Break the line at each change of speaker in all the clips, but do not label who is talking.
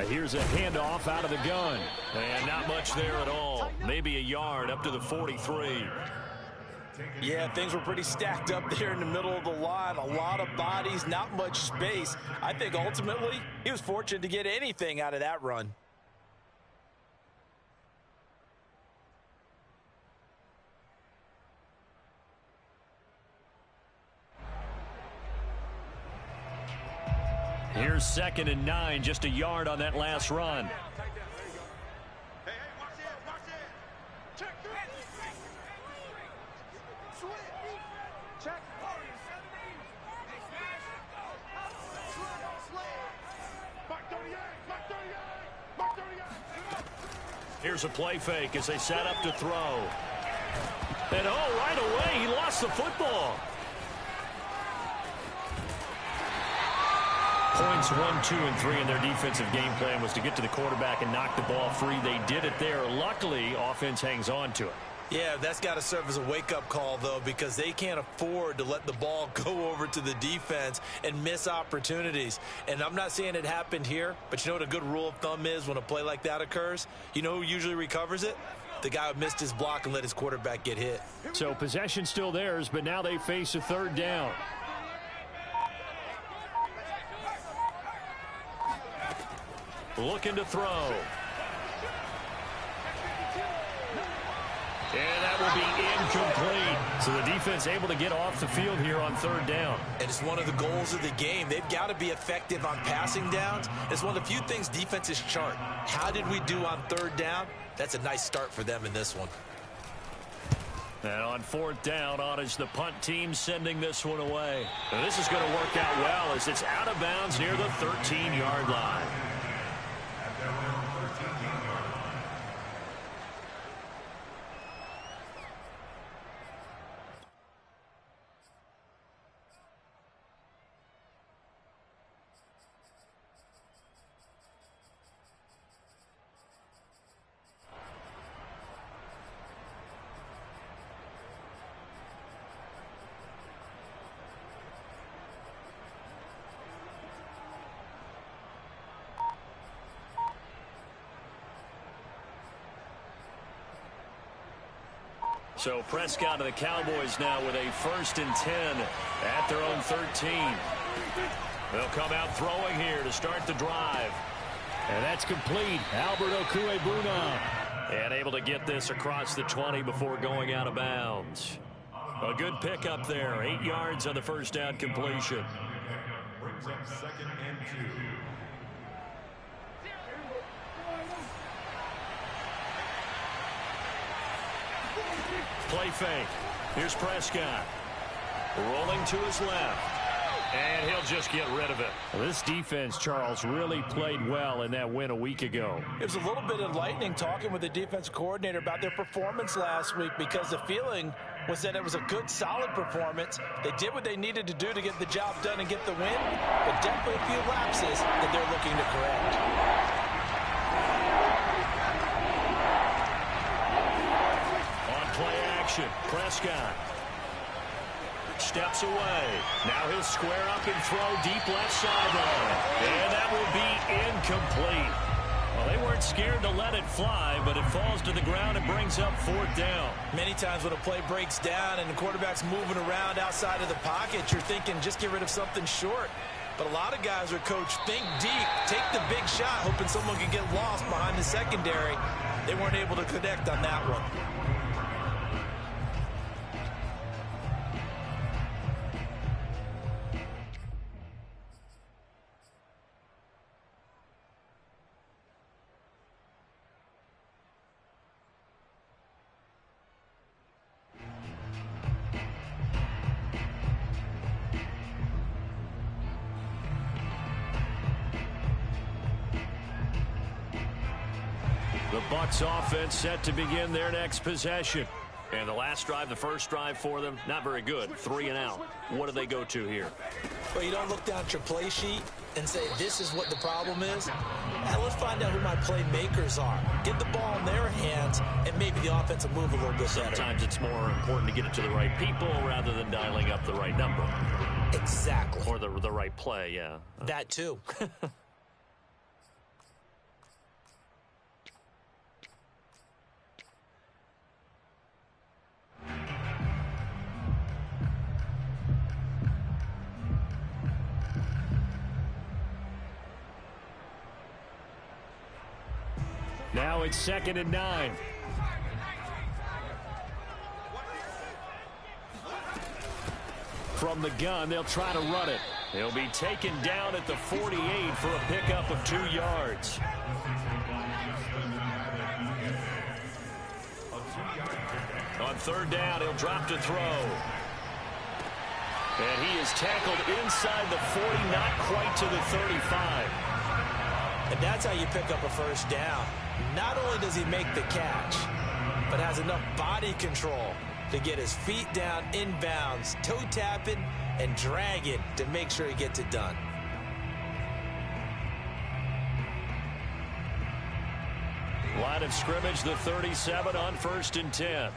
Here's a handoff out of the gun. And not much there at all. Maybe a yard up to the 43.
Yeah, things were pretty stacked up there in the middle of the line. A lot of bodies, not much space. I think ultimately he was fortunate to get anything out of that run.
Here's 2nd and 9, just a yard on that last run. Here's a play fake as they set up to throw. And right away, he lost the football. Points 1, 2, and 3 in their defensive game plan was to get to the quarterback and knock the ball free. They did it there. Luckily, offense hangs on to it.
Yeah, that's got to serve as a wake-up call, though, because they can't afford to let the ball go over to the defense and miss opportunities. And I'm not saying it happened here, but you know what a good rule of thumb is when a play like that occurs? You know who usually recovers it? The guy who missed his block and let his quarterback get hit.
So possession still theirs, but now they face a 3rd down. Looking to throw. And that will be incomplete. So the defense able to get off the field here on 3rd down.
And it's one of the goals of the game. They've got to be effective on passing downs. It's one of the few things defenses chart. How did we do on 3rd down? That's a nice start for them in this one.
And on 4th down, on is the punt team sending this one away. And this is going to work out well as it's out of bounds near the 13-yard line. So Prescott of the Cowboys now with a 1st and 10 at their own 13. They'll come out throwing here to start the drive. And that's complete. Albert Okuebuna. And able to get this across the 20 before going out of bounds. A good pickup there. 8 yards on the 1st down completion.
Brings up 2nd and 2.
Play fake. Here's Prescott. Rolling to his left. And he'll just get rid of it. Well, this defense, Charles, really played well in that win a week ago.
It was a little bit enlightening talking with the defense coordinator about their performance last week because the feeling was that it was a good, solid performance. They did what they needed to do to get the job done and get the win, but definitely a few lapses that they're looking to correct.
Prescott steps away. Now he'll square up and throw deep left sideline. And that will be incomplete. Well, they weren't scared to let it fly, but it falls to the ground and brings up 4th down.
Many times when a play breaks down and the quarterback's moving around outside of the pocket, you're thinking just get rid of something short. But a lot of guys are coached, think deep, take the big shot, hoping someone can get lost behind the secondary. They weren't able to connect on that one.
The Bucs offense set to begin their next possession. And the last drive, the first drive for them, not very good. 3 and out. What do they go to here?
Well, you don't look down at your play sheet and say, this is what the problem is. Now, let's find out who my playmakers are. Get the ball in their hands, and maybe the offense will move a little bit better.
Sometimes it's more important to get it to the right people rather than dialing up the right number.
Exactly.
Or the right play, yeah.
That too.
Now it's 2nd and 9. From the gun, they'll try to run it. He'll be taken down at the 48 for a pickup of 2 yards. On 3rd down, he'll drop to throw. And he is tackled inside the 40, not quite to the 35.
And that's how you pick up a 1st down. Not only does he make the catch, but has enough body control to get his feet down inbounds, toe tapping, and dragging to make sure he gets it done.
Line of scrimmage, the 37 on 1st and 10.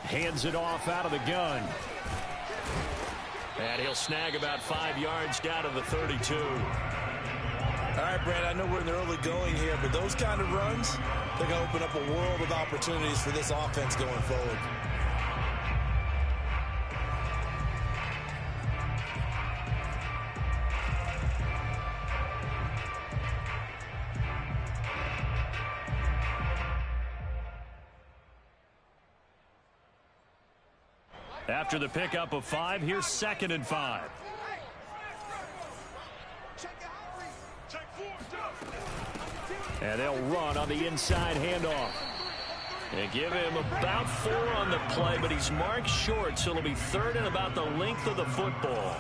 Hands it off out of the gun. And he'll snag about 5 yards down to the 32.
All right, Brad, I know we're in the early going here, but those kind of runs, they're going to open up a world of opportunities for this offense going forward.
After the pickup of 5, here's 2nd and 5. And they'll run on the inside handoff. They give him about 4 on the play, but he's marked short, so it'll be 3rd and about the length of the football.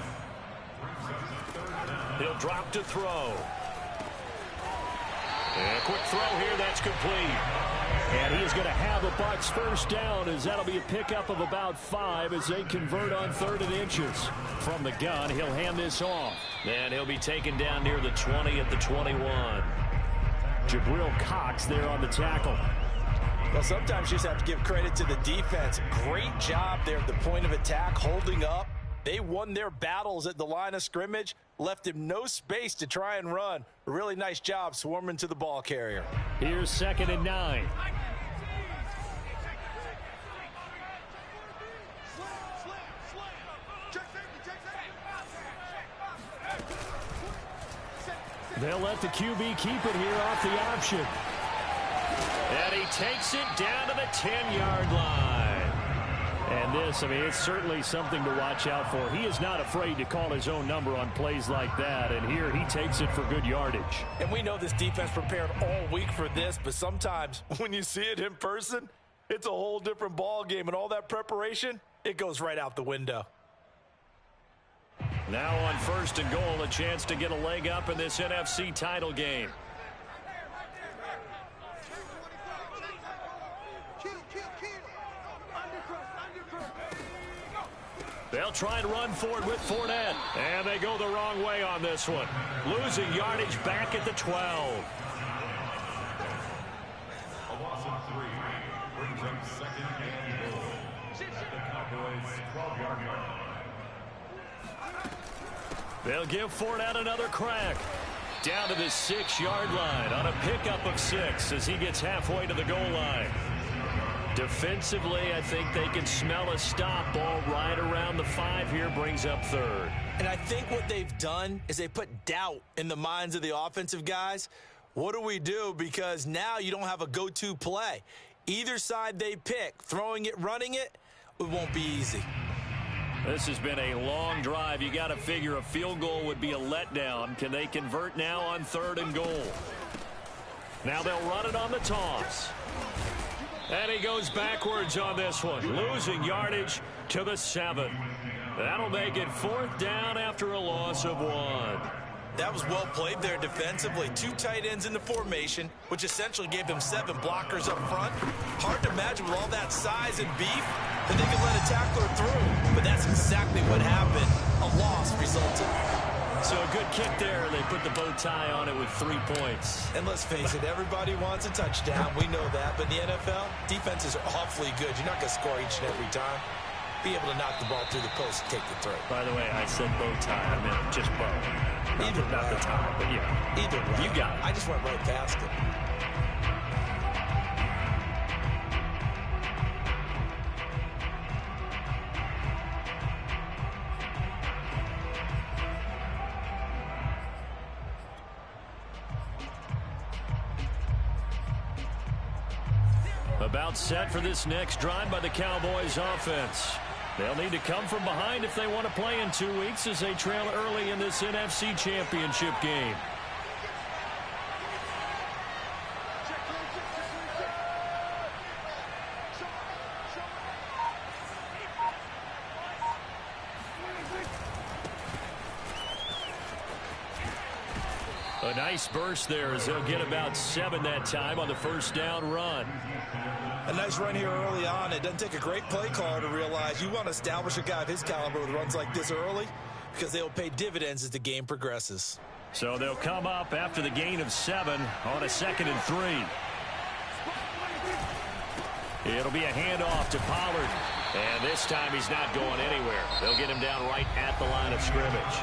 He'll drop to throw. And a quick throw here, that's complete. And he is going to have a Bucs 1st down, as that'll be a pickup of about 5 as they convert on 3rd and inches. From the gun, he'll hand this off. And he'll be taken down near the 20 at the 21. Jabril Cox there on the tackle.
Well, sometimes you just have to give credit to the defense. Great job there at the point of attack, holding up. They won their battles at the line of scrimmage, left him no space to try and run. A really nice job swarming to the ball carrier.
Here's 2nd and 9. They'll let the QB keep it here off the option. And he takes it down to the 10-yard line. And this, I mean, it's certainly something to watch out for. He is not afraid to call his own number on plays like that. And here he takes it for good yardage.
And we know this defense prepared all week for this, but sometimes when you see it in person, it's a whole different ball game. And all that preparation, it goes right out the window.
Now on 1st and goal, a chance to get a leg up in this NFC title game. They'll try and run forward with Fournette. And they go the wrong way on this one. Losing yardage back at the 12.
A loss of 3 brings up 2nd and goal. The Cowboys 12-yard line.
They'll give Fournette another crack. Down to the 6-yard line on a pickup of 6 as he gets halfway to the goal line. Defensively, I think they can smell a stop. Ball right around the 5 here, brings up 3rd.
And I think what they've done is they put doubt in the minds of the offensive guys. What do we do? Because now you don't have a go-to play. Either side they pick, throwing it, running it, it won't be easy.
This has been a long drive. You got to figure a field goal would be a letdown. Can they convert now on 3rd and goal? Now they'll run it on the toss. And he goes backwards on this one, losing yardage to the 7. That'll make it 4th down after a loss of 1.
That was well played there defensively. 2 tight ends in the formation, which essentially gave them 7 blockers up front. Hard to imagine with all that size and beef that they could let a tackler through. But that's exactly what happened. A loss resulted.
So a good kick there. They put the bow tie on it with 3 points.
And let's face it, everybody wants a touchdown. We know that. But in the NFL, defenses are awfully good. You're not going to score each and every time. Be able to knock the ball through the post and take the throw.
By the way, I said bow tie. I meant just bow. Not the tie, but yeah.
Either way.
You got it.
I just went right past it.
About set for this next drive by the Cowboys offense. They'll need to come from behind if they want to play in 2 weeks as they trail early in this NFC Championship game. A nice burst there as they'll get about 7 that time on the first down run.
A nice run here early on. It doesn't take a great play caller to realize you want to establish a guy of his caliber with runs like this early because they'll pay dividends as the game progresses.
So they'll come up after the gain of 7 on a 2nd and 3. It'll be a handoff to Pollard. And this time he's not going anywhere. They'll get him down right at the line of scrimmage.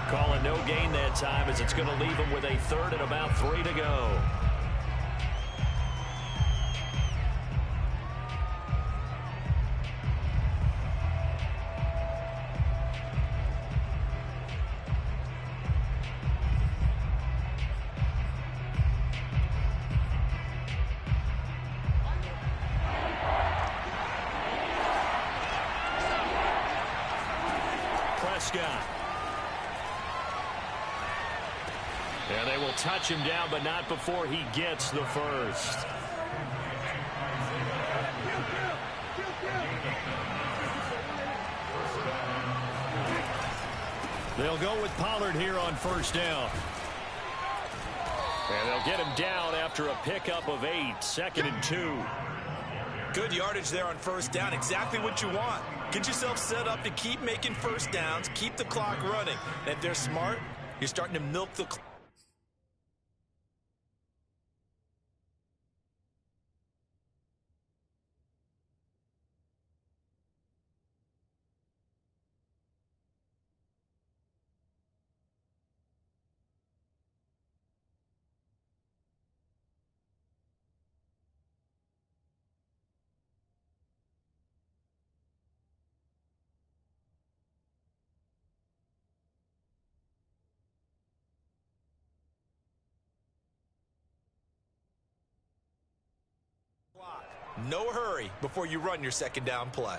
Calling no gain that time as it's going to leave him with a 3rd and about 3 to go. And they will touch him down, but not before he gets the first. They'll go with Pollard here on first down. And they'll get him down after a pickup of 8, 2nd and 2.
Good yardage there on first down. Exactly what you want. Get yourself set up to keep making first downs, keep the clock running. And if they're smart, you're starting to milk the clock. No hurry before you run your second down play.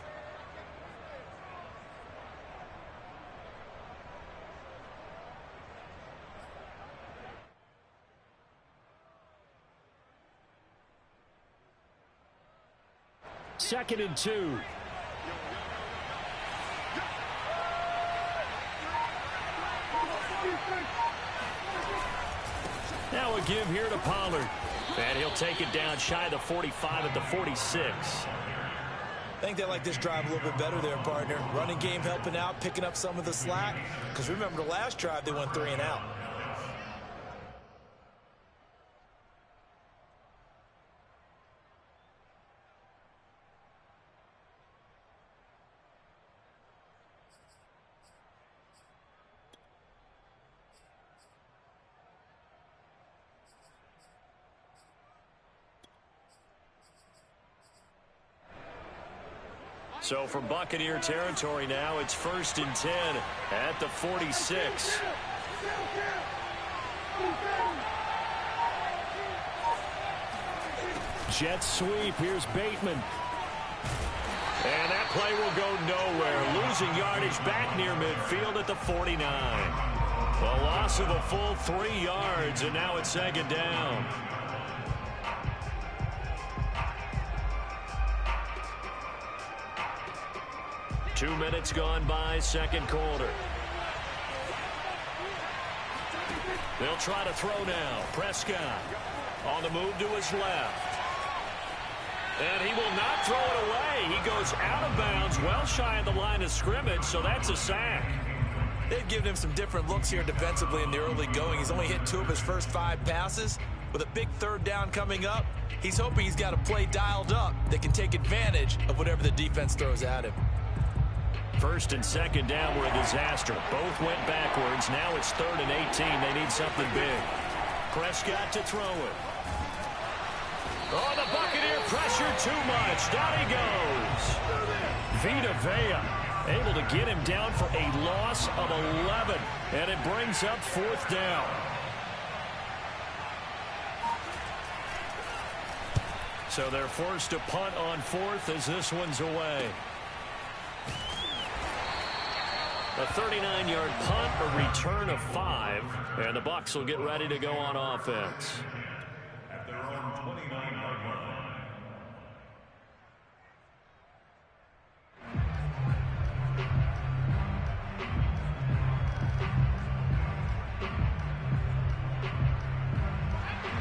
Second and 2. Now a give here to Pollard. And he'll take it down shy of the 45 at the 46.
I think they like this drive a little bit better there, partner. Running game helping out, picking up some of the slack. Because remember, the last drive, they went 3 and out.
So from Buccaneer territory now, it's 1st and 10 at the 46. Jet sweep. Here's Bateman. And that play will go nowhere. Losing yardage back near midfield at the 49. A loss of a full 3 yards, and now it's 2nd down. Two minutes gone by, second quarter. They'll try to throw now. Prescott on the move to his left. And he will not throw it away. He goes out of bounds, well shy of the line of scrimmage, so that's a sack.
They've given him some different looks here defensively in the early going. He's only hit 2 of his first 5 passes. With a big 3rd down coming up, he's hoping he's got a play dialed up that can take advantage of whatever the defense throws at him.
1st and 2nd down were a disaster. Both went backwards. Now it's 3rd and 18. They need something big. Prescott to throw it. Oh, the Buccaneer pressure too much. Down he goes. Vita Vea able to get him down for a loss of 11. And it brings up 4th down. So they're forced to punt on fourth as this one's away. A 39-yard punt, a return of 5, and the Bucs will get ready to go on offense.
At their own 29-yard line.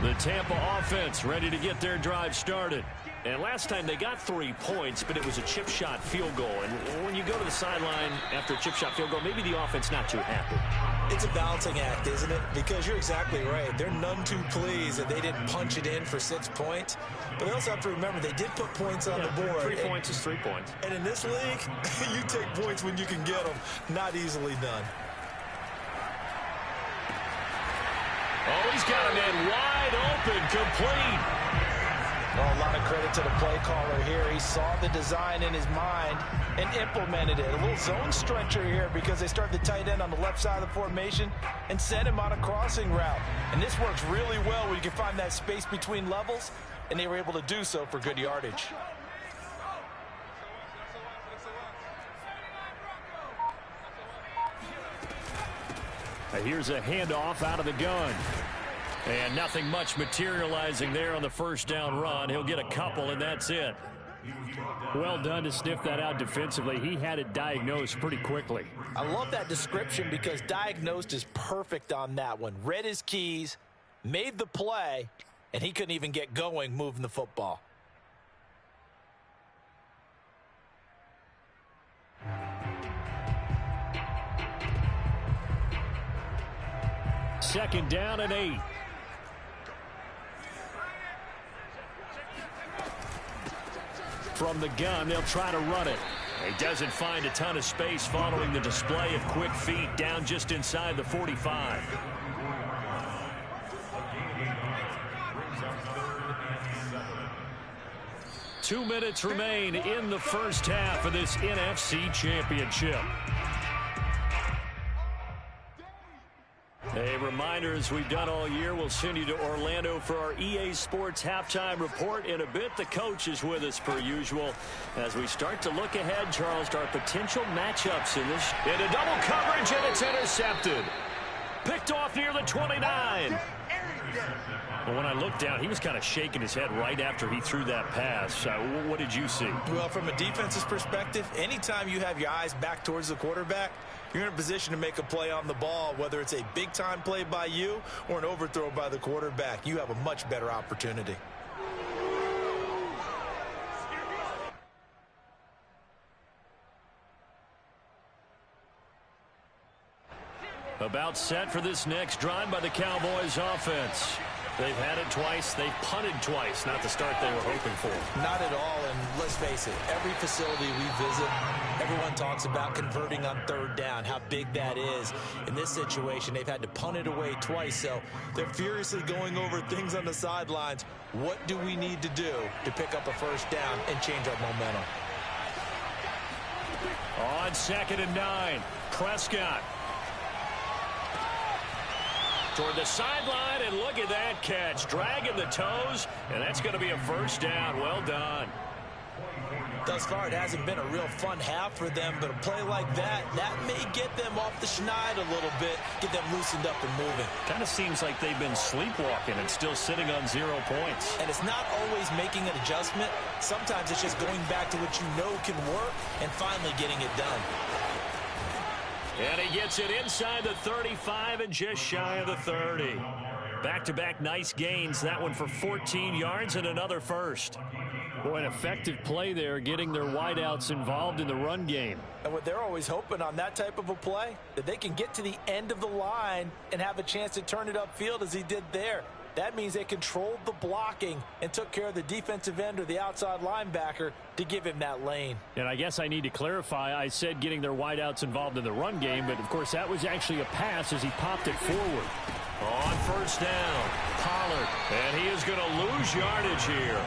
The Tampa offense ready to get their drive started. And last time they got 3 points, but it was a chip shot field goal. And when you go to the sideline after a chip shot field goal, maybe the offense not too happy.
It's a balancing act, isn't it? Because you're exactly right. They're none too pleased that they didn't punch it in for 6 points. But they also have to remember they did put points on the board.
3 points is 3 points.
And in this league, you take points when you can get them. Not easily done.
Oh, he's got a man wide open, complete.
Well, a lot of credit to the play caller here. He saw the design in his mind and implemented it. A little zone stretcher here because they started the tight end on the left side of the formation and sent him on a crossing route. And this works really well when you can find that space between levels, and they were able to do so for good yardage.
Here's a handoff out of the gun. And nothing much materializing there on the first down run. He'll get a couple, and that's it. Well done to sniff that out defensively. He had it diagnosed pretty quickly.
I love that description because diagnosed is perfect on that one. Read his keys, made the play, and he couldn't even get going moving the football.
Second down and 8. From the gun, they'll try to run it. He doesn't find a ton of space following the display of quick feet down just inside the 45. Two minutes remain in the first half of this NFC Championship. A reminder, as we've done all year, we'll send you to Orlando for our EA Sports halftime report. In a bit, the coach is with us per usual. As we start to look ahead, Charles, to our potential matchups in this. Into double coverage, and it's intercepted. Picked off near the 29. Well, when I looked down, he was kind of shaking his head right after he threw that pass. What did you see?
Well, from a defense's perspective, anytime you have your eyes back towards the quarterback, you're in a position to make a play on the ball, whether it's a big-time play by you or an overthrow by the quarterback. You have a much better opportunity.
About set for this next drive by the Cowboys offense. They've had it twice. They've punted twice. Not the start they were hoping for.
Not at all, and let's face it, every facility we visit, everyone talks about converting on third down, how big that is. In this situation, they've had to punt it away twice, so they're furiously going over things on the sidelines. What do we need to do to pick up a first down and change our momentum?
On 2nd and 9, Prescott. Toward the sideline, and look at that catch. Dragging the toes, and that's going to be a first down. Well done.
Thus far, it hasn't been a real fun half for them, but a play like that may get them off the schneid a little bit, get them loosened up and moving.
Kind of seems like they've been sleepwalking and still sitting on 0 points.
And it's not always making an adjustment. Sometimes it's just going back to what you know can work and finally getting it done.
And he gets it inside the 35 and just shy of the 30. Back-to-back nice gains. That one for 14 yards and another first. Boy, an effective play there, getting their wideouts involved in the run game.
And what they're always hoping on that type of a play, that they can get to the end of the line and have a chance to turn it upfield as he did there. That means they controlled the blocking and took care of the defensive end or the outside linebacker to give him that lane.
And I guess I need to clarify, I said getting their wideouts involved in the run game, but of course that was actually a pass as he popped it forward. On first down, Pollard, and he is going to lose yardage here.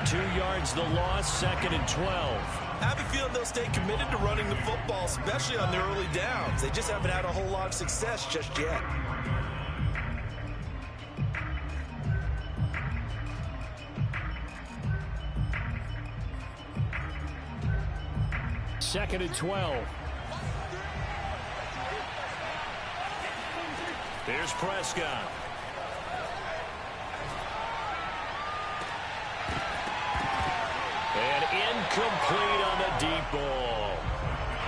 2 yards the loss, 2nd and 12.
I have a feeling they'll stay committed to running the football, especially on their early downs. They just haven't had a whole lot of success just yet.
2nd and 12. Here's Prescott. And incomplete on the deep ball.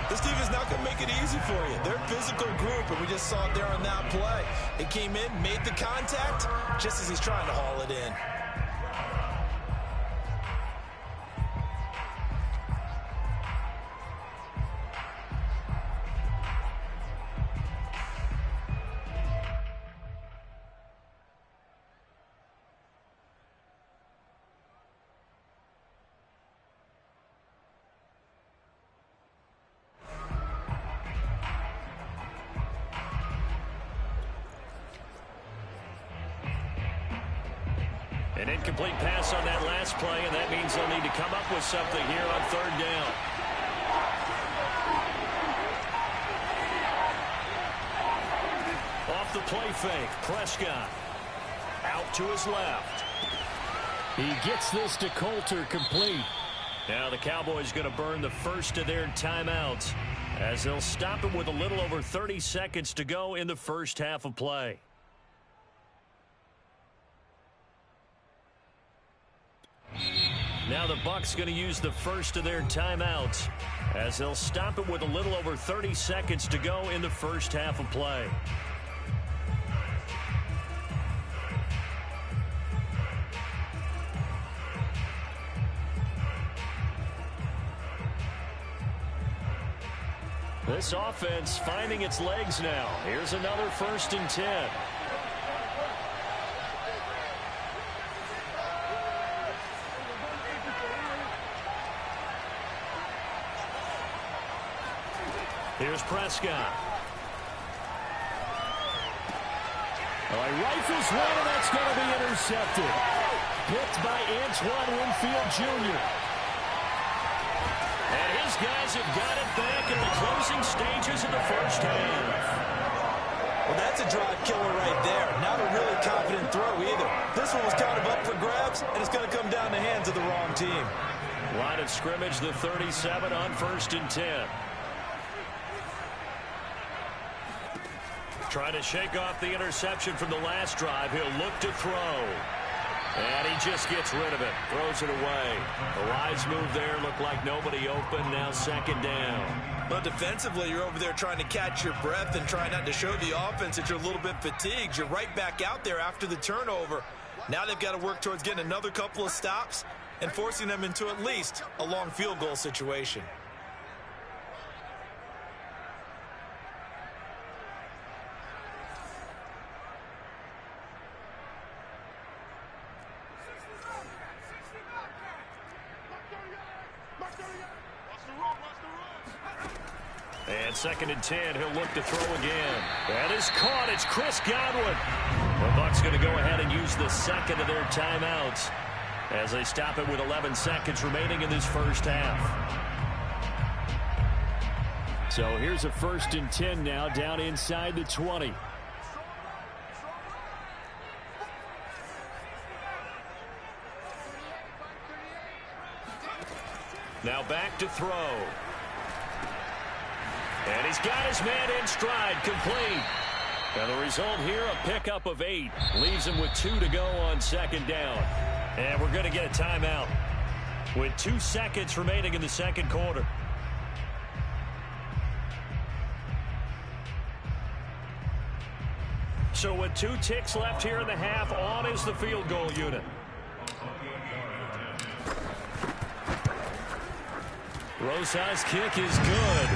This team is not going to make it easy for you. They're a physical group, and we just saw it there on that play. It came in, made the contact, just as he's trying to haul it in.
An incomplete pass on that last play, and that means they'll need to come up with something here on 3rd down. Off the play fake, Prescott. Out to his left. He gets this to Coulter, complete. Now the Cowboys going to burn the first of their timeouts as they'll stop it with a little over 30 seconds to go in the first half of play. Now the Bucs going to use the first of their timeouts as they'll stop it with a little over 30 seconds to go in the first half of play. This offense finding its legs now. Here's another 1st and 10. Here's Prescott. Oh, he rifles one, and that's going to be intercepted. Picked by Antoine Winfield Jr. And his guys have got it back in the closing stages of the first half.
Well, that's a drive killer right there. Not a really confident throw either. This one was kind of up for grabs, and it's going to come down the hands of the wrong team.
Line of scrimmage, the 37 on 1st and 10. Trying to shake off the interception from the last drive. He'll look to throw. And he just gets rid of it. Throws it away. The wise move there. Looked like nobody open. Now 2nd down.
But defensively, you're over there trying to catch your breath and try not to show the offense that you're a little bit fatigued. You're right back out there after the turnover. Now they've got to work towards getting another couple of stops and forcing them into at least a long field goal situation.
And 2nd and 10, he'll look to throw again. That is caught. It's Chris Godwin. The Bucs going to go ahead and use the 2nd of their timeouts as they stop it with 11 seconds remaining in this first half. So here's a 1st and 10 now down inside the 20. Now back to throw. And he's got his man in stride, complete. And the result here, a pickup of 8. Leaves him with 2 to go on 2nd down. And we're going to get a timeout with 2 seconds remaining in the 2nd quarter. So with 2 ticks left here in the half, on is the field goal unit. Rosa's kick is good.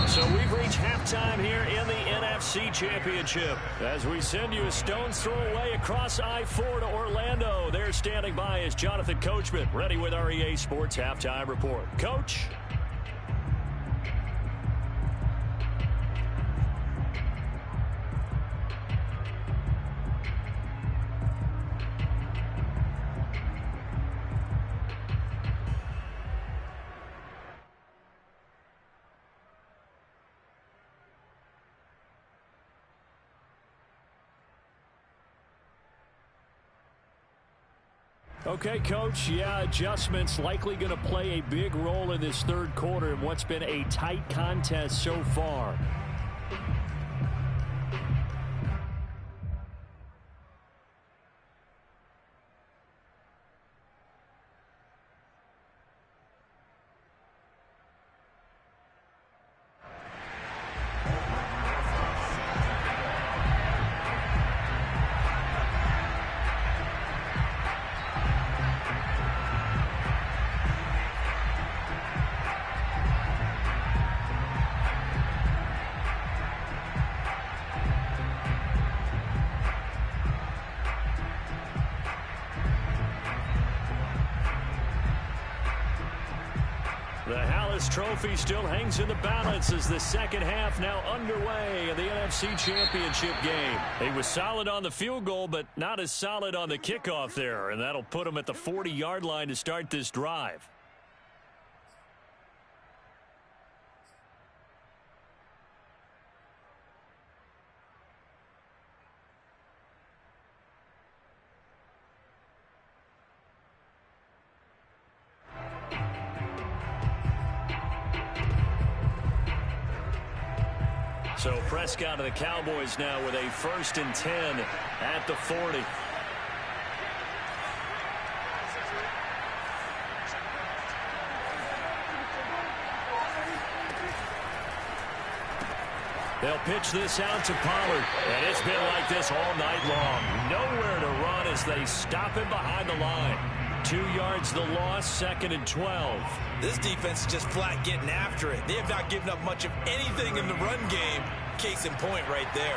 So we've reached halftime here in the NFC Championship as we send you a stone's throw away across I-4 to Orlando. There standing by is Jonathan Coachman, ready with our EA Sports Halftime Report. Coach? Okay, Coach. Yeah, adjustments likely going to play a big role in this third quarter in what's been a tight contest so far. The Hallis Trophy still hangs in the balance as the second half now underway in the NFC Championship game. He was solid on the field goal, but not as solid on the kickoff there, and that'll put him at the 40-yard line to start this drive. So Prescott of the Cowboys now with a 1st and 10 at the 40. They'll pitch this out to Pollard, and it's been like this all night long. Nowhere to run as they stop him behind the line. 2 yards the loss, 2nd and 12.
This defense is just flat getting after it. They have not given up much of anything in the run game. Case in point right there.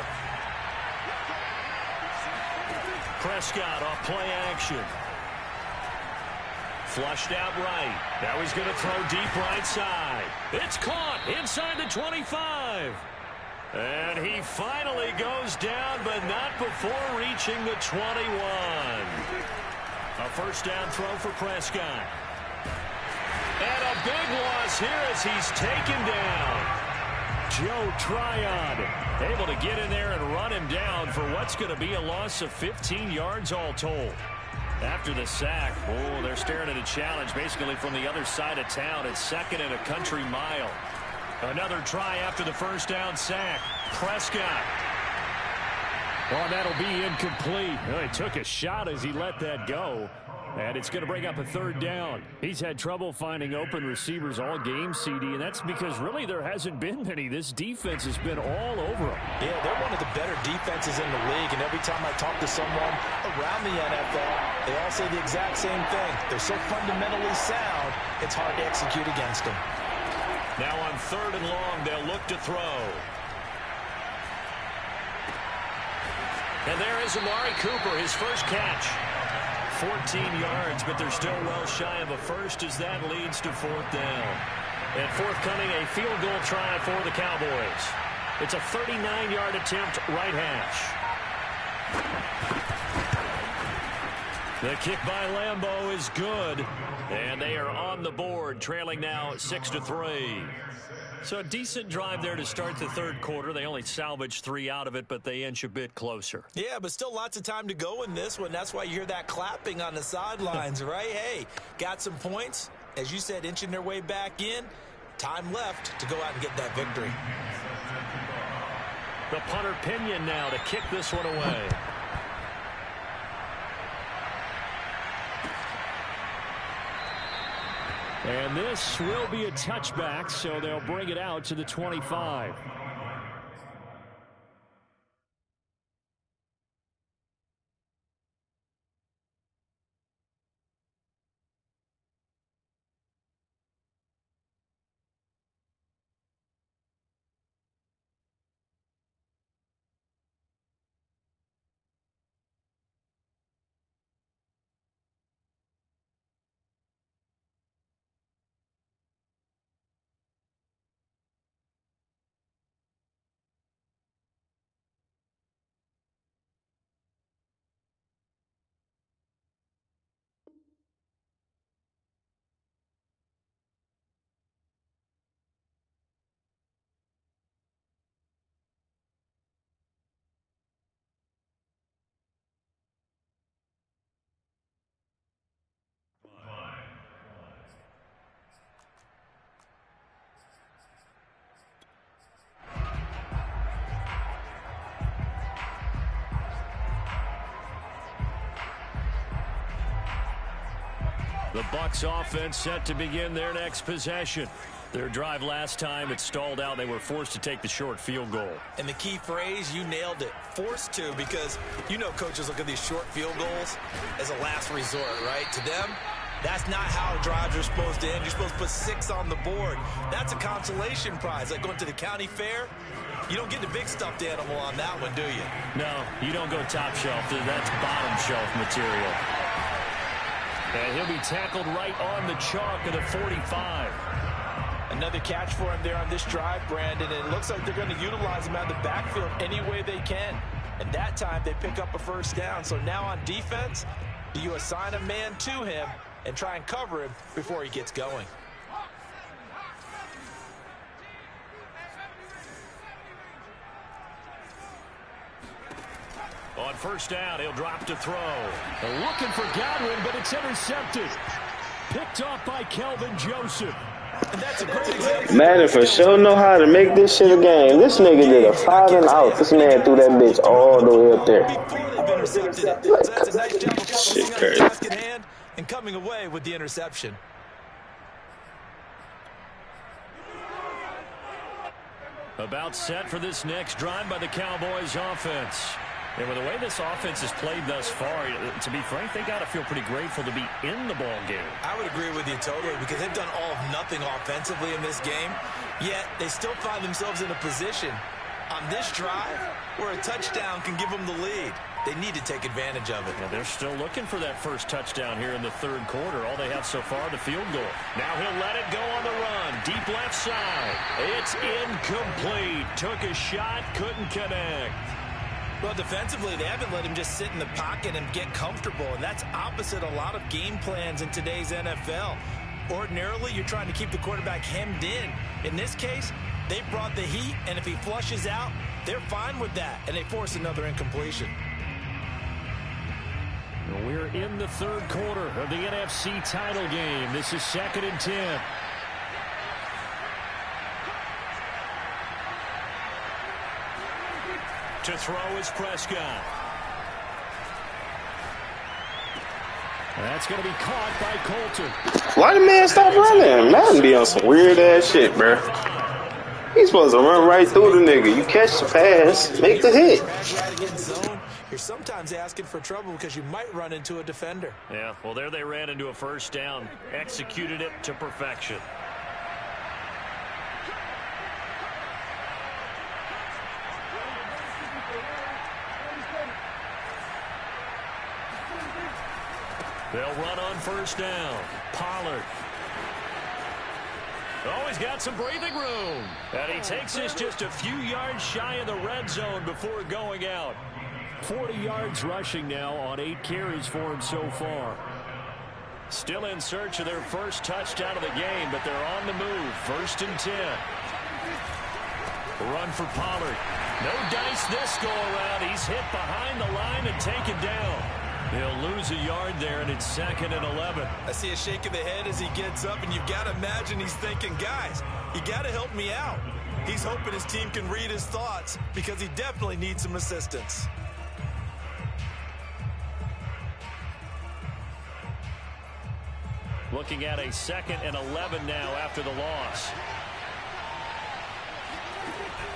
Prescott off play action. Flushed out right. Now he's going to throw deep right side. It's caught inside the 25. And he finally goes down, but not before reaching the 21. A 1st down throw for Prescott. And a big loss here as he's taken down. Joe Tryon able to get in there and run him down for what's going to be a loss of 15 yards all told. After the sack, oh, they're staring at a challenge basically from the other side of town. It's 2nd and a country mile. Another try after the 1st down sack. Prescott. Well, that'll be incomplete. Well, he took a shot as he let that go. And it's going to bring up a 3rd down. He's had trouble finding open receivers all game, CD, and that's because really there hasn't been many. This defense has been all over them.
Yeah, they're one of the better defenses in the league, and every time I talk to someone around the NFL, they all say the exact same thing. They're so fundamentally sound, it's hard to execute against them.
Now on 3rd and long, they'll look to throw. And there is Amari Cooper, his first catch. 14 yards, but they're still well shy of a first as that leads to 4th down. And forthcoming, a field goal try for the Cowboys. It's a 39-yard attempt, right hash. The kick by Lambeau is good, and they are on the board, trailing now 6-3. So a decent drive there to start the 3rd quarter. They only salvaged 3 out of it, but they inch a bit closer.
Yeah, but still lots of time to go in this one. That's why you hear that clapping on the sidelines, right? Hey, got some points. As you said, inching their way back in. Time left to go out and get that victory.
The punter Pinion now to kick this one away. And this will be a touchback, so they'll bring it out to the 25. The Bucs offense set to begin their next possession. Their drive last time, it stalled out. They were forced to take the short field goal.
And the key phrase, you nailed it, forced to, because you know coaches look at these short field goals as a last resort, right? To them, that's not how drives are supposed to end. You're supposed to put 6 on the board. That's a consolation prize. Like going to the county fair, you don't get the big stuffed animal on that one, do you?
No, you don't go top shelf. That's bottom shelf material. And he'll be tackled right on the chalk at the 45.
Another catch for him there on this drive, Brandon, and it looks like they're going to utilize him out of the backfield any way they can. And that time they pick up a first down. So now on defense, do you assign a man to him and try and cover him before he gets going?
On first down, he'll drop to throw. Looking for Godwin, but it's intercepted. Picked off by Kelvin Joseph.
And that's a great example.
Madden for sure know how to make this shit a game. This nigga did a 5 and out. This man threw that bitch all the way up there.
So that's a nice job of focusing on the task at hand and coming away with the interception.
About set for this next drive by the Cowboys offense. And with the way this offense has played thus far, to be frank, they got to feel pretty grateful to be in the ball game.
I would agree with you totally, because they've done all of nothing offensively in this game, yet they still find themselves in a position on this drive where a touchdown can give them the lead. They need to take advantage of it.
Yeah, they're still looking for that first touchdown here in the third quarter. All they have so far, the field goal. Now he'll let it go on the run. Deep left side. It's incomplete. Took a shot, couldn't connect.
Well, defensively, they haven't let him just sit in the pocket and get comfortable, and that's opposite a lot of game plans in today's NFL. Ordinarily, you're trying to keep the quarterback hemmed in. In this case, they brought the heat, and if he flushes out, they're fine with that, and they force another incompletion.
We're in the third quarter of the NFC title game. This is 2nd and 10. To throw is Prescott. That's going to be caught by Colton.
Why the man stop running? Madden be on some weird ass shit, bro. He's supposed to run right through the nigga. You catch the pass, make the hit.
You're sometimes asking for trouble because you might run into a defender.
Yeah, well, there they ran into a first down. Executed it to perfection. They'll run on first down. Pollard. Oh, he's got some breathing room. And he takes this just a few yards shy of the red zone before going out. 40 yards rushing now on 8 carries for him so far. Still in search of their first touchdown of the game, but they're on the move. 1st and 10. Run for Pollard. No dice this go around. He's hit behind the line and taken down. He'll lose a yard there, and it's 2nd and 11.
I see a shake of the head as he gets up, and you've got to imagine he's thinking, guys, you got to help me out. He's hoping his team can read his thoughts because he definitely needs some assistance.
Looking at a 2nd and 11 now after the loss.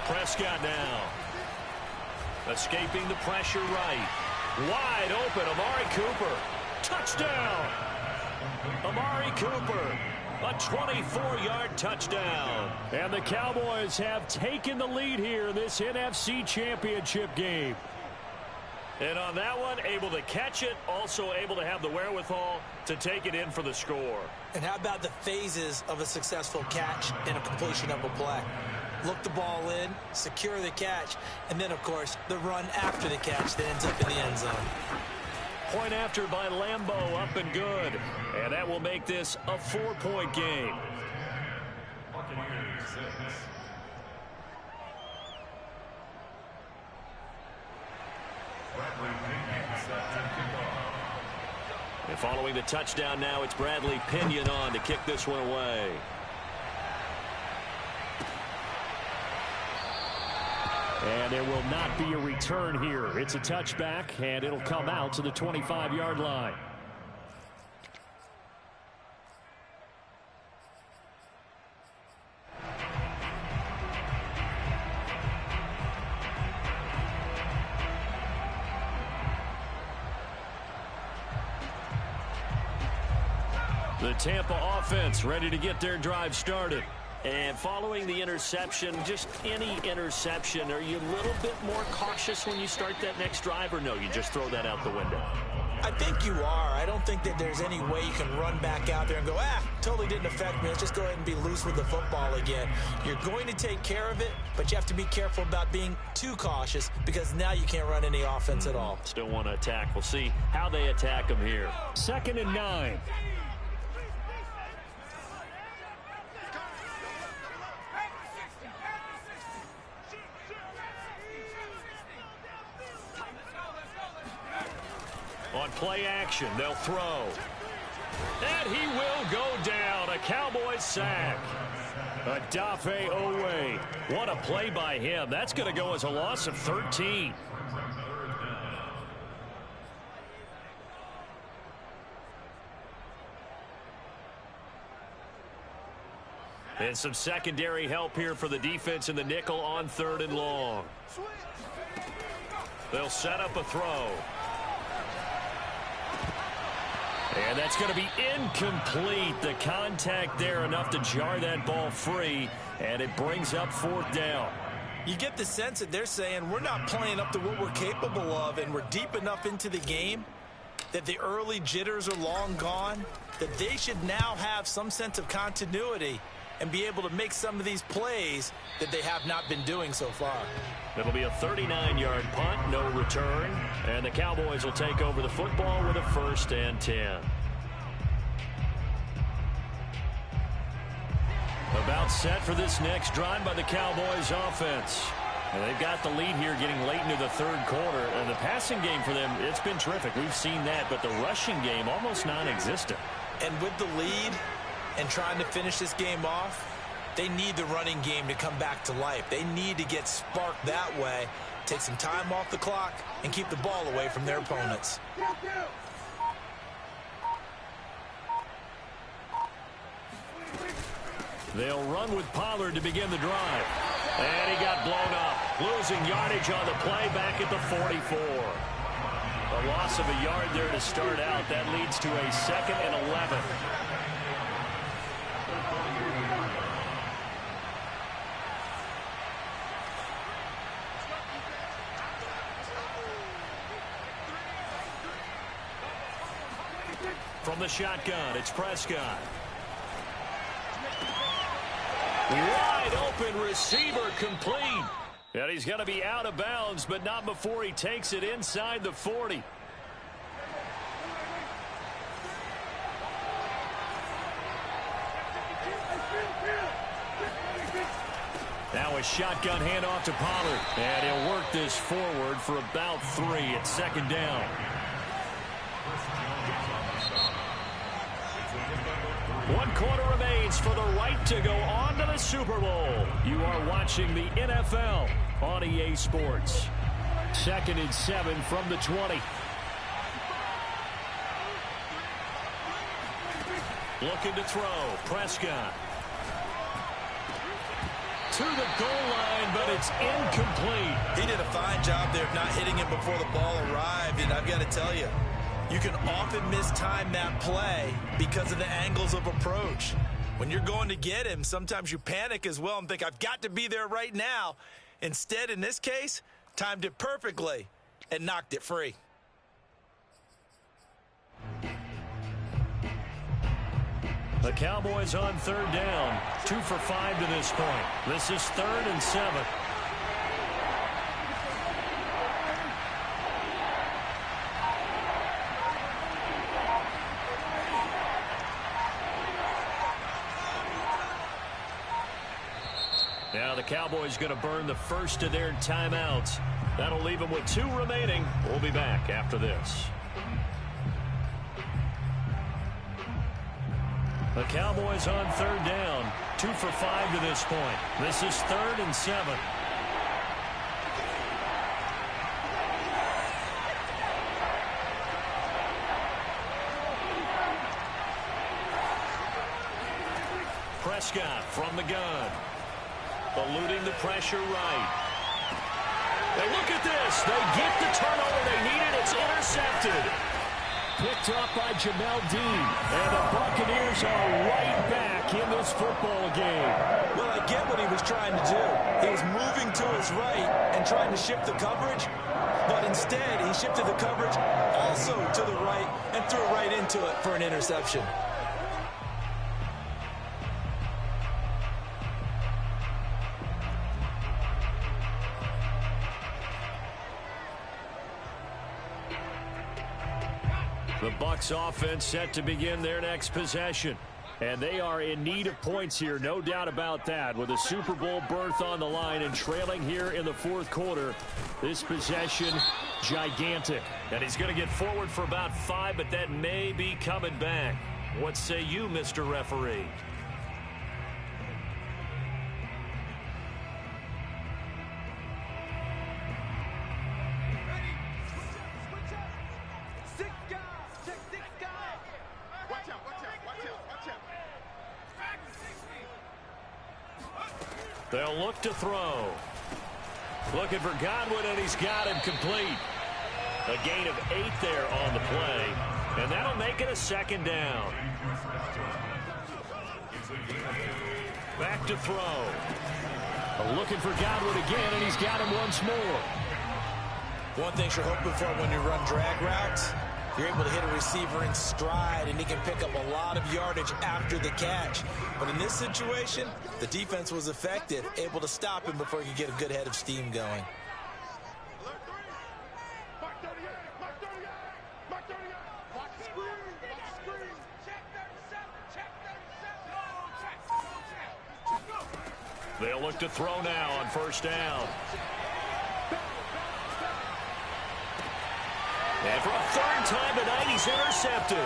Prescott now. Escaping the pressure right. Wide open, Amari Cooper. Touchdown! Amari Cooper, a 24-yard touchdown. And the Cowboys have taken the lead here in this NFC Championship game. And on that one, able to catch it, also able to have the wherewithal to take it in for the score.
And how about the phases of a successful catch and a completion of a play? Look the ball in, secure the catch, and then, of course, the run after the catch that ends up in the end zone.
Point after by Lambeau, up and good. And that will make this a 4-point game. And following the touchdown now, it's Bradley Pinion on to kick this one away. And there will not be a return here. It's a touchback, and it'll come out to the 25-yard line. The Tampa offense ready to get their drive started. And following the interception, just any interception, are you a little bit more cautious when you start that next drive, or no, you just throw that out the window?
I think you are. I don't think that there's any way you can run back out there and go, totally didn't affect me. Let's just go ahead and be loose with the football again. You're going to take care of it, but you have to be careful about being too cautious because now you can't run any offense at all.
Still want to attack. We'll see how they attack them here. 2nd and 9. On play action, they'll throw. And he will go down. A Cowboys sack. Adafe Owe. What a play by him. That's going to go as a loss of 13. And some secondary help here for the defense in the nickel on 3rd and long. They'll set up a throw. And that's going to be incomplete. The contact there enough to jar that ball free, and it brings up 4th down.
You get the sense that they're saying we're not playing up to what we're capable of, and we're deep enough into the game that the early jitters are long gone, that they should now have some sense of continuity and be able to make some of these plays that they have not been doing so far.
It'll be a 39-yard punt, no return, and the Cowboys will take over the football with a 1st and 10. About set for this next drive by the Cowboys offense. And they've got the lead here getting late into the 3rd quarter, and the passing game for them, it's been terrific. We've seen that, but the rushing game almost non-existent.
And with the lead and trying to finish this game off, they need the running game to come back to life. They need to get sparked that way, take some time off the clock, and keep the ball away from their opponents.
They'll run with Pollard to begin the drive. And he got blown up. Losing yardage on the play back at the 44. A loss of a yard there to start out. That leads to a 2nd and 11. From the shotgun, it's Prescott. Wide open receiver complete. And he's going to be out of bounds, but not before he takes it inside the 40. Now a shotgun handoff to Pollard. And he'll work this forward for about 3 at 2nd down. One quarter remains for the right to go on to the Super Bowl. You are watching the NFL on EA Sports. 2nd and 7 from the 20. Looking to throw. Prescott. To the goal line, but it's incomplete.
He did a fine job there of not hitting him before the ball arrived, and I've got to tell you, you can often mistime that play because of the angles of approach. When you're going to get him, sometimes you panic as well and think, I've got to be there right now. Instead, in this case, timed it perfectly and knocked it free.
The Cowboys on 3rd down. 2 for 5 to this point. This is 3rd and 7. Now the Cowboys going to burn the first of their timeouts. That'll leave them with 2 remaining. We'll be back after this. The Cowboys on 3rd down. 2 for 5 to this point. This is 3rd and 7. Prescott from the gun. Eluding the pressure right. And look at this. They get the turnover they needed. It's intercepted. picked up by Jamel Dean. And the Buccaneers are right back in this football game.
Well, I get what he was trying to do. He was moving to his right and trying to shift the coverage, but instead he shifted the coverage also to the right and threw right into it for an interception.
The Bucs offense set to begin their next possession. And they are in need of points here, no doubt about that. With a Super Bowl berth on the line and trailing here in the fourth quarter, this possession, gigantic. And he's going to get forward for about 5, but that may be coming back. What say you, Mr. Referee? They'll look to throw. Looking for Godwin, and he's got him complete. A gain of 8 there on the play, and that'll make it a second down. Back to throw. Looking for Godwin again, and he's got him once more.
One thing you're hoping for when you run drag routes, you're able to hit a receiver in stride, and he can pick up a lot of yardage after the catch. But in this situation, the defense was effective, able to stop him before he could get a good head of steam going.
They'll look to throw now on first down. And for a third time tonight, he's intercepted.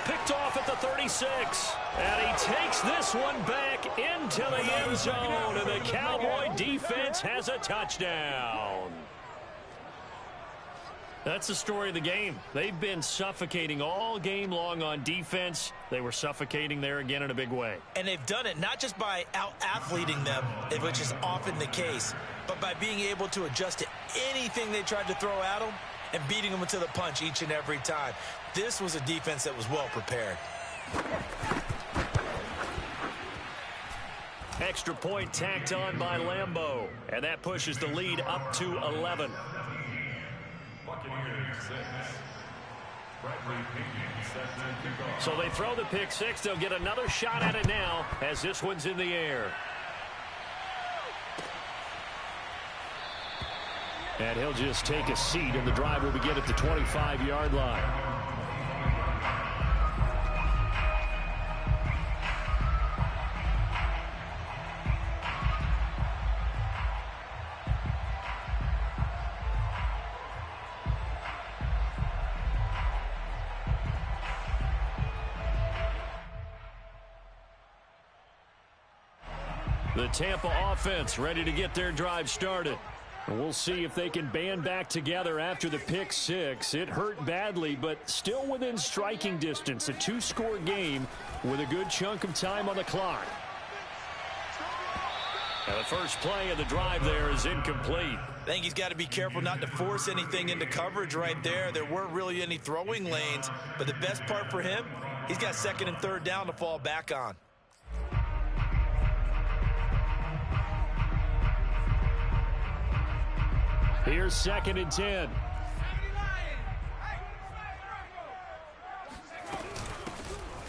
Picked off at the 36. And he takes this one back into the end zone. And the Cowboy defense has a touchdown. That's the story of the game. They've been suffocating all game long on defense. They were suffocating there again in a big way.
And they've done it not just by out-athleting them, which is often the case, but by being able to adjust to anything they tried to throw at them and beating them to the punch each and every time. This was a defense that was well prepared.
Extra point tacked on by Lambeau. And that pushes the lead up to 11. So they throw the pick six. They'll get another shot at it now as this one's in the air. And he'll just take a seat, and the drive will begin at the 25-yard line. The Tampa offense ready to get their drive started. And we'll see if they can band back together after the pick six. It hurt badly, but still within striking distance. A two-score game with a good chunk of time on the clock. And the first play of the drive there is incomplete.
I think he's got to be careful not to force anything into coverage right there. There weren't really any throwing lanes, but the best part for him, he's got second and third down to fall back on.
Here's second and 10.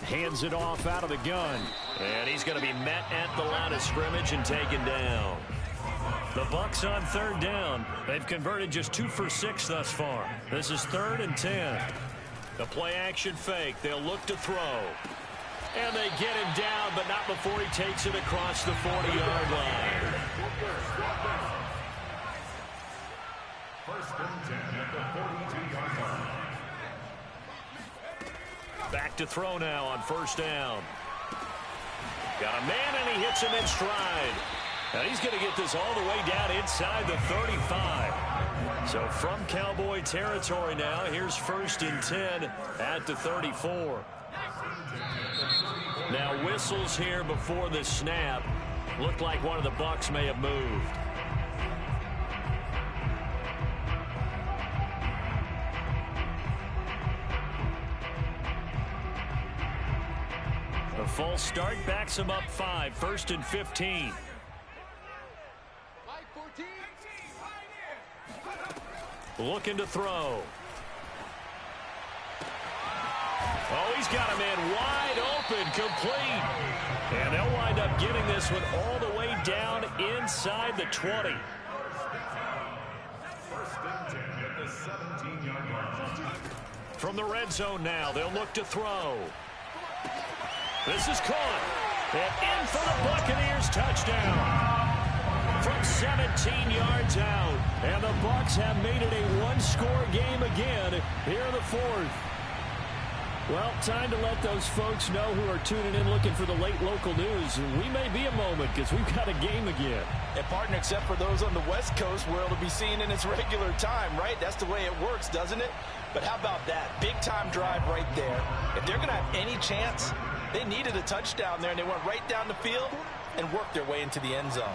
Hands it off out of the gun. And he's going to be met at the line of scrimmage and taken down. The Bucs on third down. They've converted just 2 for 6 thus far. This is 3rd and 10. The play action fake. They'll look to throw. And they get him down, but not before he takes it across the 40-yard line.
First and 10 at the 42-yard line.
Back to throw now on first down. Got a man, and he hits him in stride. And he's going to get this all the way down inside the 35. So from Cowboy territory now, here's 1st and 10 at the 34. Now whistles here before the snap. Looked like one of the Bucs may have moved. false start backs him up 5, 1st and 15. Looking to throw. Oh, he's got a man wide open, complete. And they'll wind up getting this one all the way down inside the 20. From the red zone now, they'll look to throw. This is caught. And in for the Buccaneers touchdown. From 17 yards out. And the Bucs have made it a one-score game again here in the 4th. Well, time to let those folks know who are tuning in looking for the late local news. We may be a moment because we've got a game again.
And partner, except for those on the West Coast where it'll be seen in its regular time, right? That's the way it works, doesn't it? But how about that? Big-time drive right there. If they're going to have any chance, they needed a touchdown there, and they went right down the field and worked their way into the end zone.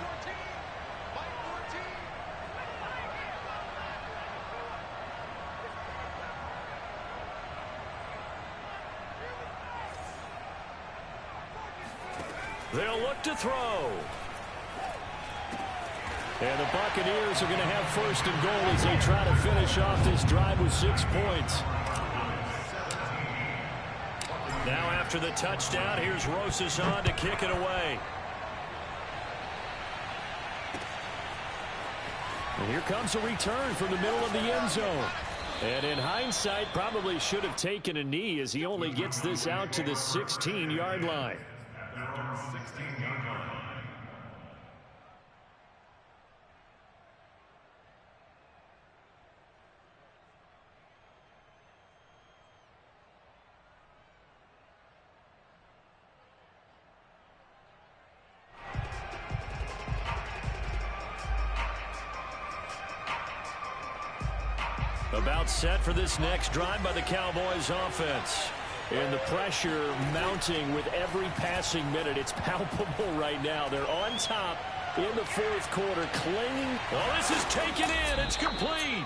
They'll look to throw. And the Buccaneers are going to have 1st and goal as they try to finish off this drive with 6 points. Now after the touchdown, here's Rosas on to kick it away. And here comes a return from the middle of the end zone. And in hindsight, probably should have taken a knee as he only gets this out to the 16-yard line. About set for this next drive by the Cowboys offense. And the pressure mounting with every passing minute. It's palpable right now. They're on top in the 4th quarter, clinging. Oh, this is taken in. It's complete.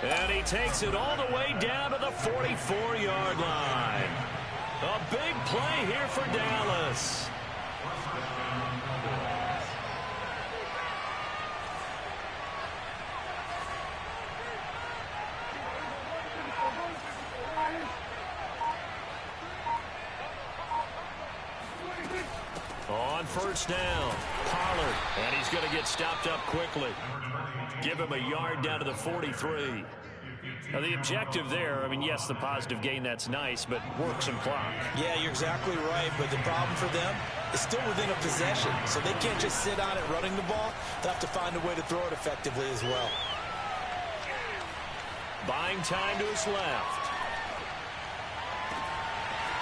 And he takes it all the way down to the 44-yard line. A big play here for Dallas. On 1st down, Pollard, and he's going to get stopped up quickly. Give him a yard down to the 43. Now, the objective there, I mean, yes, the positive gain, that's nice, but work some clock.
Yeah, you're exactly right, but the problem for them is still within a possession, so they can't just sit on it running the ball. They'll have to find a way to throw it effectively as well.
Buying time to his left.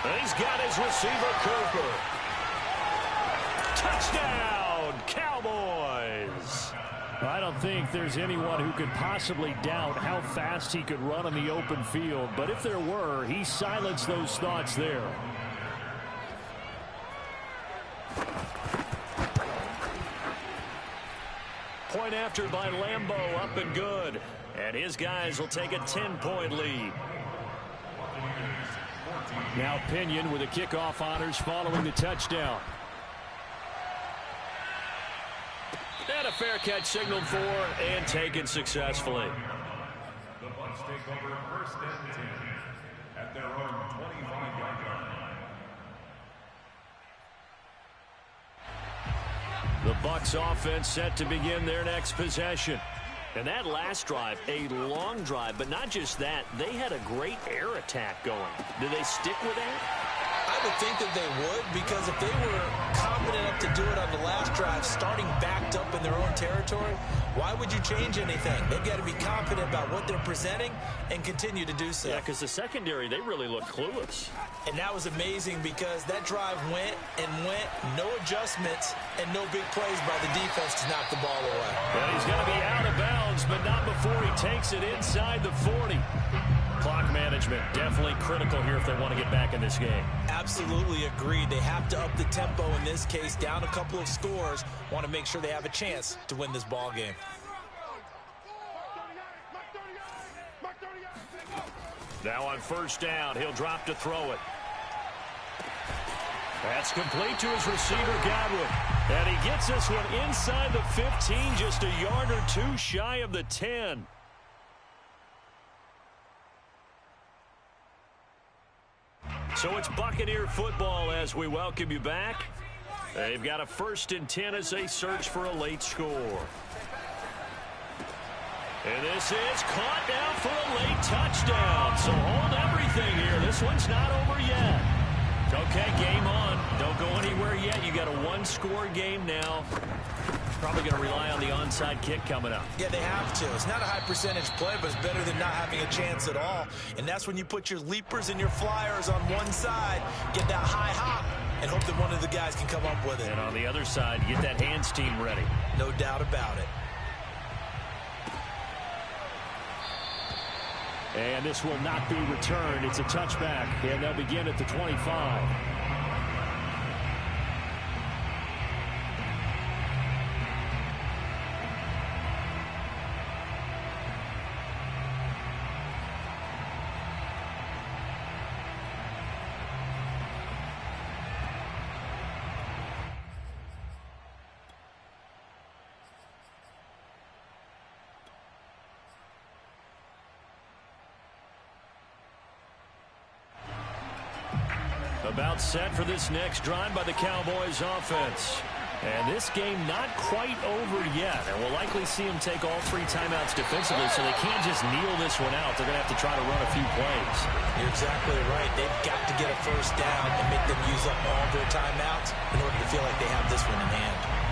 And he's got his receiver, Cooper. Touchdown, Cowboys! I don't think there's anyone who could possibly doubt how fast he could run on the open field, but if there were, he silenced those thoughts there. Point after by Lambeau, up and good. And his guys will take a 10-point lead. Now Pinion with the kickoff honors following the touchdown. And a fair catch signaled for and taken successfully.
The Bucs take over 1st and 10 at their own 25-yard line.
The Bucs offense set to begin their next possession. And that last drive, a long drive, but not just that, they had a great air attack going. Do they stick with that?
I would think that they would, because if they were confident enough to do it on the last drive, starting backed up in their own territory, why would you change anything? They've got to be confident about what they're presenting and continue to do so.
Yeah, because the secondary, they really look clueless.
And that was amazing because that drive went and went, no adjustments, and no big plays by the defense to knock the ball away.
And he's going to be out of bounds, but not before he takes it inside the 40. Clock management definitely critical here if they want to get back in this game.
Absolutely agreed. They have to up the tempo in this case, down a couple of scores. Want to make sure they have a chance to win this ball game. Now
on 1st down, he'll drop to throw it. That's complete to his receiver, Godwin. And he gets this one inside the 15, just a yard or two shy of the 10. So it's Buccaneer football as we welcome you back. They've got a 1st and 10 as they search for a late score. And this is caught now for a late touchdown. So hold everything here. This one's not over yet. Okay, game on. Don't go anywhere yet. You got a one-score game now. Probably going to rely on the onside kick coming up.
Yeah, they have to. It's not a high percentage play, but it's better than not having a chance at all. And that's when you put your leapers and your flyers on one side, get that high hop, and hope that one of the guys can come up with it.
And on the other side, get that hands team ready.
No doubt about it.
And this will not be returned. It's a touchback, and they'll begin at the 25. About set for this next drive by the Cowboys offense. And this game not quite over yet. And we'll likely see them take all 3 timeouts defensively, so they can't just kneel this one out. They're going to have to try to run a few plays.
You're exactly right. They've got to get a first down and make them use up all their timeouts in order to feel like they have this one in hand.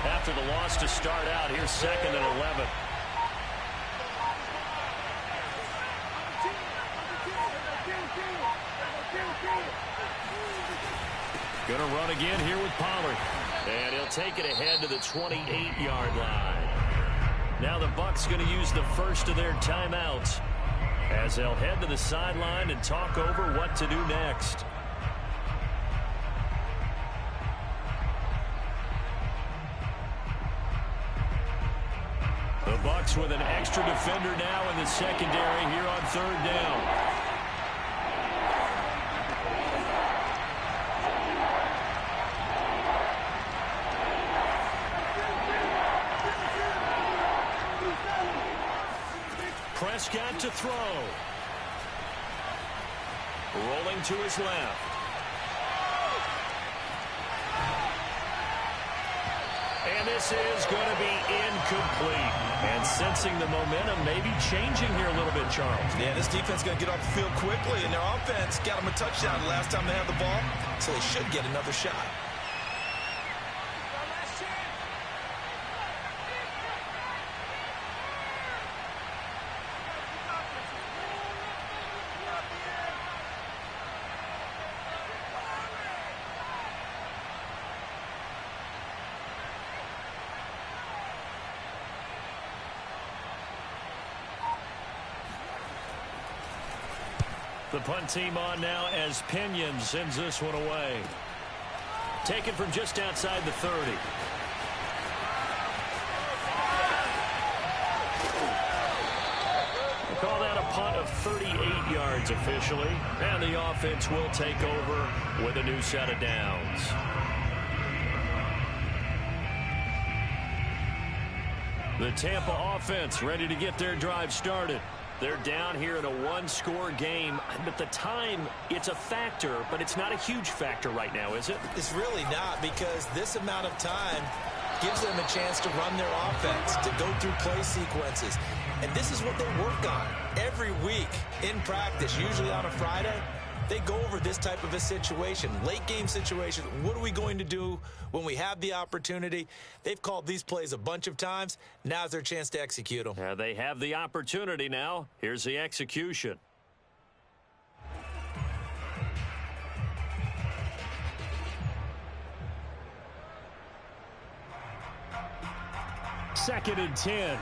After the loss to start out, here's 2nd and 11. Going to run again here with Pollard. And he'll take it ahead to the 28-yard line. Now the Bucs going to use the first of their timeouts as they'll head to the sideline and talk over what to do next. The Bucs with an extra defender now in the secondary here on 3rd down. Prescott to throw. Rolling to his left. And this is going to be incomplete. And sensing the momentum maybe changing here a little bit, Charles.
Yeah, this defense is going to get off the field quickly, and their offense got them a touchdown last time they had the ball, so they should get another shot.
The punt team on now as Pinion sends this one away. Taken from just outside the 30. We'll call that a punt of 38 yards officially. And the offense will take over with a new set of downs. The Tampa offense ready to get their drive started. They're down here in a one-score game, but the time, it's a factor, but it's not a huge factor right now, is it?
It's really not, because this amount of time gives them a chance to run their offense, to go through play sequences. And this is what they work on every week in practice, usually on a Friday. They go over this type of a situation, late game situation. What are we going to do when we have the opportunity? They've called these plays a bunch of times. Now's their chance to execute them.
They have the opportunity now. Here's the execution. Second and 10.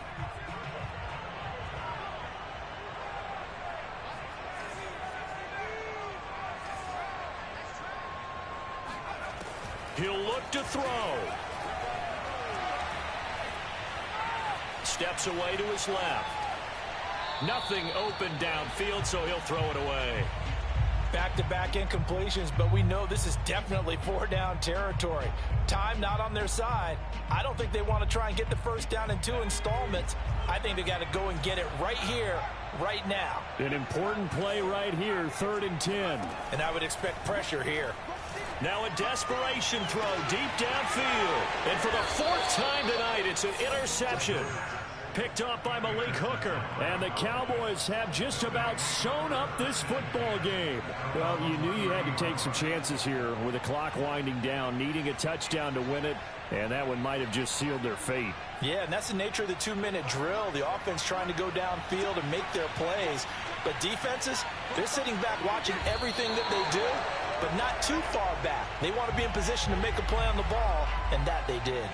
He'll steps away to his left. Nothing open downfield, so he'll throw it away.
Back-to-back incompletions, but we know this is definitely 4-down territory. Time not on their side. I don't think they want to try and get the first down in 2 installments. I think they got to go and get it right here, right now.
An important play right here, 3rd and 10.
And I would expect pressure here.
Now a desperation throw deep downfield. And for the 4th time tonight, it's an interception. Picked up by Malik Hooker. And the Cowboys have just about sewn up this football game. Well, you knew you had to take some chances here with the clock winding down, needing a touchdown to win it. And that one might have just sealed their fate.
Yeah, and that's the nature of the 2-minute drill. The offense trying to go downfield and make their plays. But defenses, they're sitting back watching everything that they do, but not too far back. They want to be in position to make a play on the ball, and that they did.